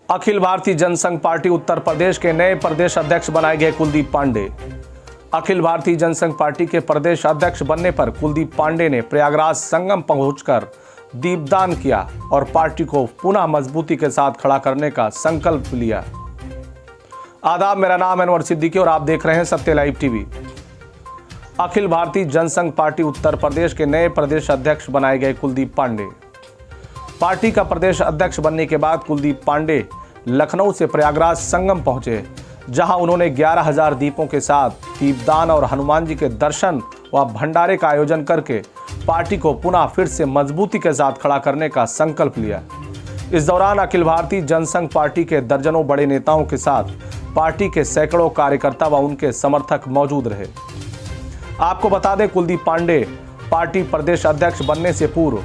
Akhil Bharatiya Jansangh party Uttar Pradesh के नए प्रदेश अध्यक्ष बनाए गए कुलदीप पांडे। अखिल भारतीय जनसंघ पार्टी के प्रदेश अध्यक्ष बनने पर कुलदीप पांडे ने प्रयागराज संगम पहुंचकर दीपदान किया और पार्टी को पुनः मजबूती के साथ खड़ा करने का संकल्प लिया। आदाब, मेरा नाम है अनवर सिद्दीकी और आप देख रहे हैं सत्य live TV. Akhil Bharatiya Jansangh party Uttar Pradesh के नए प्रदेश अध्यक्ष बनाए गए कुलदीप पांडे। पार्टी का प्रदेश अध्यक्ष बनने के बाद कुलदीप पांडे लखनऊ से प्रयागराज संगम पहुंचे, जहां उन्होंने 11,000 दीपों के साथ दीपदान और हनुमान जी के दर्शन व भंडारे का आयोजन करके पार्टी को पुनः फिर से मजबूती के साथ खड़ा करने का संकल्प लिया। इस दौरान अखिल भारतीय जनसंघ पार्टी के दर्जनों बड़े नेताओं के साथ पार्टी के सैकड़ों कार्यकर्ता व उनके समर्थक मौजूद रहे। आपको बता दें, कुलदीप पांडे पार्टी प्रदेश अध्यक्ष बनने से पूर्व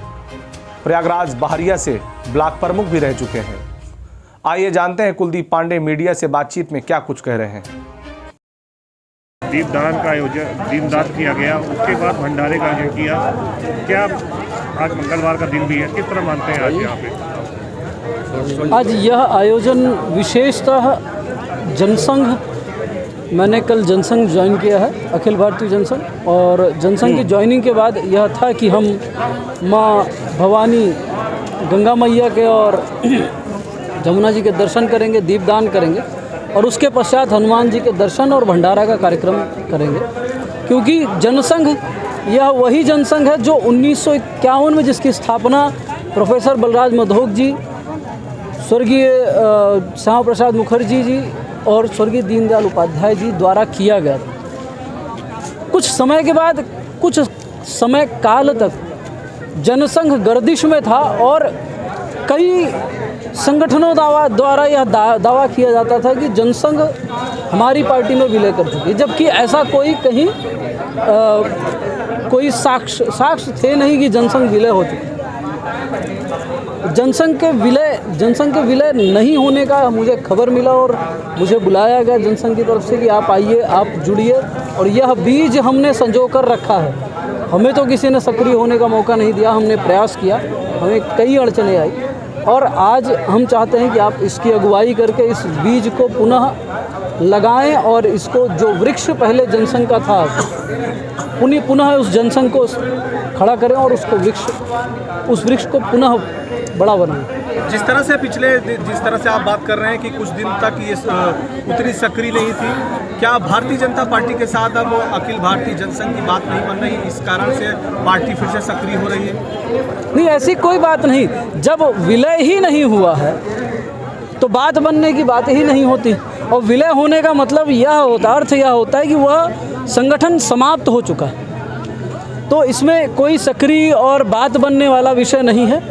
प्रयागराज बहरिया से ब्लॉक प्रमुख भी रह चुके हैं। आइए जानते हैं कुलदीप पांडे मीडिया से बातचीत में क्या कुछ कह रहे हैं। दीपदान का आयोजन दीपदान किया गया, उसके बाद भंडारे का आयोजन किया। क्या आज मंगलवार का दिन भी है, किस तरह मानते हैं आज यहाँ पे? आज यह आयोजन विशेषतः जनसंघ, मैंने कल जनसंघ ज्वाइन किया है, अखिल भारतीय जनसंघ, और जनसंघ की ज्वाइनिंग के बाद यह था कि हम माँ भवानी गंगा मैया के और जमुना जी के दर्शन करेंगे, दीपदान करेंगे और उसके पश्चात हनुमान जी के दर्शन और भंडारा का कार्यक्रम करेंगे। क्योंकि जनसंघ यह वही जनसंघ है जो 1951 में जिसकी स्थापना प्रोफेसर बलराज मधोक जी, स्वर्गीय श्यामा प्रसाद मुखर्जी जी और स्वर्गीय दीनदयाल उपाध्याय जी द्वारा किया गया था। कुछ समय के बाद, कुछ समय काल तक जनसंघ गर्दिश में था और कई संगठनों द्वारा यह दावा किया जाता था कि जनसंघ हमारी पार्टी में विलय कर चुकी है, जबकि ऐसा कोई कहीं कोई साक्ष्य थे नहीं कि जनसंघ विलय हो चुकी। जनसंघ के विलय नहीं होने का मुझे खबर मिला और मुझे बुलाया गया जनसंघ की तरफ से कि आप आइए, आप जुड़िए, और यह बीज हमने संजो कर रखा है। हमें तो किसी ने सक्रिय होने का मौका नहीं दिया, हमने प्रयास किया, हमें कई अड़चनें आई और आज हम चाहते हैं कि आप इसकी अगुवाई करके इस बीज को पुनः लगाएं और इसको, जो वृक्ष पहले जनसंघ का था, पुनः उस जनसंघ को खड़ा करें और उस वृक्ष को पुनः बड़ा बनाएं। जिस तरह से आप बात कर रहे हैं कि कुछ दिन तक ये उतनी सक्रिय नहीं थी, क्या भारतीय जनता पार्टी के साथ अब अखिल भारतीय जनसंघ की बात नहीं बन रही, इस कारण से पार्टी फिर से सक्रिय हो रही है? नहीं, ऐसी कोई बात नहीं। जब विलय ही नहीं हुआ है तो बात बनने की बात ही नहीं होती, और विलय होने का मतलब यह होता, अर्थ यह होता है कि वह संगठन समाप्त हो चुका है। तो इसमें कोई सक्रिय और बात बनने वाला विषय नहीं है।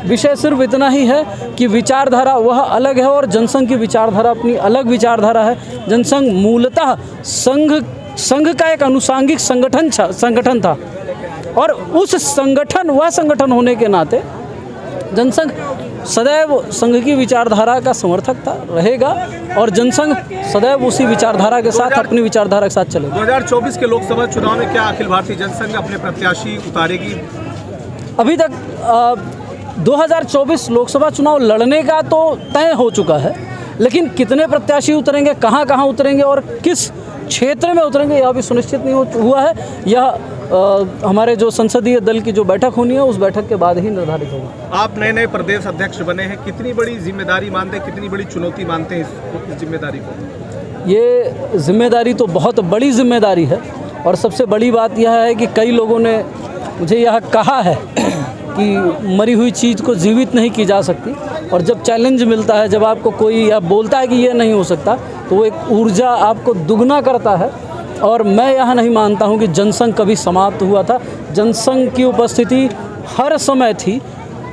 विषय सिर्फ इतना ही है कि विचारधारा वह अलग है और जनसंघ की विचारधारा अपनी अलग विचारधारा है। जनसंघ मूलतः संघ का एक अनुषांगिक संगठन था और उस संगठन होने के नाते जनसंघ सदैव संघ की विचारधारा का समर्थक था, रहेगा, और जनसंघ सदैव उसी विचारधारा के साथ, अपनी विचारधारा के साथ चलेगा। 2024 के लोकसभा चुनाव में क्या अखिल भारतीय जनसंघ अपने प्रत्याशी उतारेगी? अभी तक 2024 लोकसभा चुनाव लड़ने का तो तय हो चुका है, लेकिन कितने प्रत्याशी उतरेंगे, कहाँ उतरेंगे और किस क्षेत्र में उतरेंगे, यह भी सुनिश्चित नहीं हुआ है। यह हमारे जो संसदीय दल की जो बैठक होनी है, उस बैठक के बाद ही निर्धारित होगा। आप नए प्रदेश अध्यक्ष बने हैं, कितनी बड़ी जिम्मेदारी मानते हैं, कितनी बड़ी चुनौती मानते हैं इस जिम्मेदारी को? ये जिम्मेदारी तो बहुत बड़ी जिम्मेदारी है, और सबसे बड़ी बात यह है कि कई लोगों ने मुझे यह कहा है कि मरी हुई चीज़ को जीवित नहीं की जा सकती, और जब चैलेंज मिलता है, जब आपको कोई यह बोलता है कि ये नहीं हो सकता, तो वो एक ऊर्जा आपको दुगना करता है। और मैं यह नहीं मानता हूँ कि जनसंघ कभी समाप्त हुआ था। जनसंघ की उपस्थिति हर समय थी,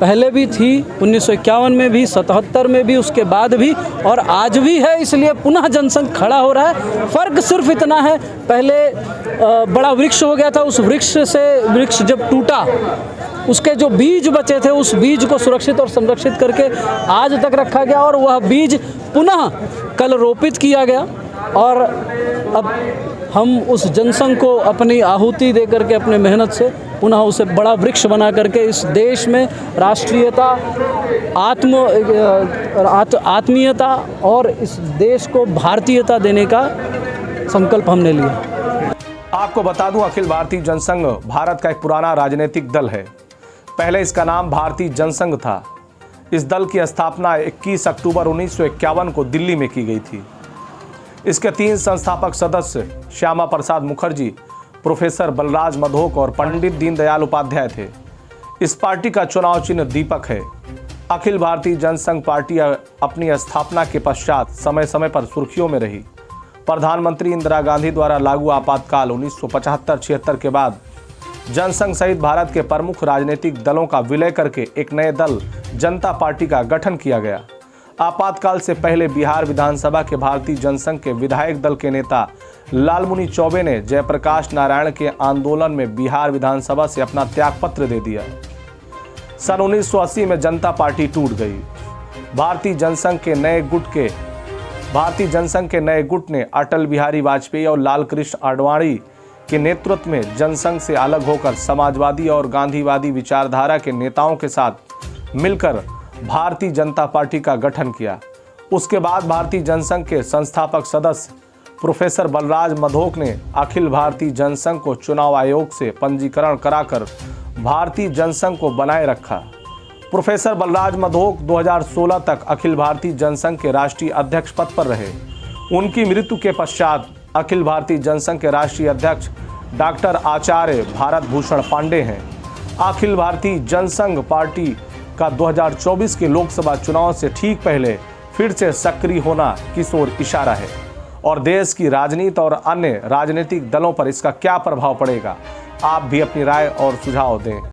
पहले भी थी, 1951 में भी, 77 में भी, उसके बाद भी, और आज भी है। इसलिए पुनः जनसंघ खड़ा हो रहा है। फ़र्क सिर्फ इतना है, पहले बड़ा वृक्ष हो गया था, उस वृक्ष जब टूटा, उसके जो बीज बचे थे, उस बीज को सुरक्षित और संरक्षित करके आज तक रखा गया, और वह बीज पुनः कल रोपित किया गया। और अब हम उस जनसंघ को अपनी आहुति दे करके अपने मेहनत से पुनः उसे बड़ा वृक्ष बना करके इस देश में राष्ट्रीयता, आत्मीयता और इस देश को भारतीयता देने का संकल्प हमने लिया। आपको बता दूं, अखिल भारतीय जनसंघ भारत का एक पुराना राजनीतिक दल है। पहले इसका नाम भारतीय जनसंघ था। इस दल की स्थापना 21 अक्टूबर 1951 को दिल्ली में की गई थी। इसके 3 संस्थापक सदस्य श्यामा प्रसाद मुखर्जी, प्रोफेसर बलराज मधोक और पंडित दीनदयाल उपाध्याय थे। इस पार्टी का चुनाव चिन्ह दीपक है। अखिल भारतीय जनसंघ पार्टी अपनी स्थापना के पश्चात समय समय पर सुर्खियों में रही। प्रधानमंत्री इंदिरा गांधी द्वारा लागू आपातकाल 1975-76 के बाद जनसंघ सहित भारत के प्रमुख राजनीतिक दलों का विलय करके एक नए दल जनता पार्टी का गठन किया गया। आपातकाल से पहले बिहार विधानसभा के भारतीय जनसंघ के विधायक दल के नेता लालमुनि चौबे ने जयप्रकाश नारायण के आंदोलन में बिहार विधानसभा से अपना त्यागपत्र दे दिया। सन 1980 में जनता पार्टी टूट गई। भारतीय जनसंघ के नए गुट ने अटल बिहारी वाजपेयी और लाल कृष्ण आडवाणी के नेतृत्व में जनसंघ से अलग होकर समाजवादी और गांधीवादी विचारधारा के नेताओं के साथ मिलकर भारतीय जनता पार्टी का गठन किया। उसके बाद भारतीय जनसंघ के संस्थापक सदस्य प्रोफेसर बलराज मधोक ने अखिल भारतीय जनसंघ को चुनाव आयोग से पंजीकरण कराकर भारतीय जनसंघ को बनाए रखा। प्रोफेसर बलराज मधोक 2016 तक अखिल भारतीय जनसंघ के राष्ट्रीय अध्यक्ष पद पर रहे। उनकी मृत्यु के पश्चात अखिल भारतीय जनसंघ के राष्ट्रीय अध्यक्ष डॉक्टर आचार्य भारत भूषण पांडे हैं। अखिल भारतीय जनसंघ पार्टी का 2024 के लोकसभा चुनाव से ठीक पहले फिर से सक्रिय होना किस ओर इशारा है और देश की राजनीति और अन्य राजनीतिक दलों पर इसका क्या प्रभाव पड़ेगा? आप भी अपनी राय और सुझाव दें।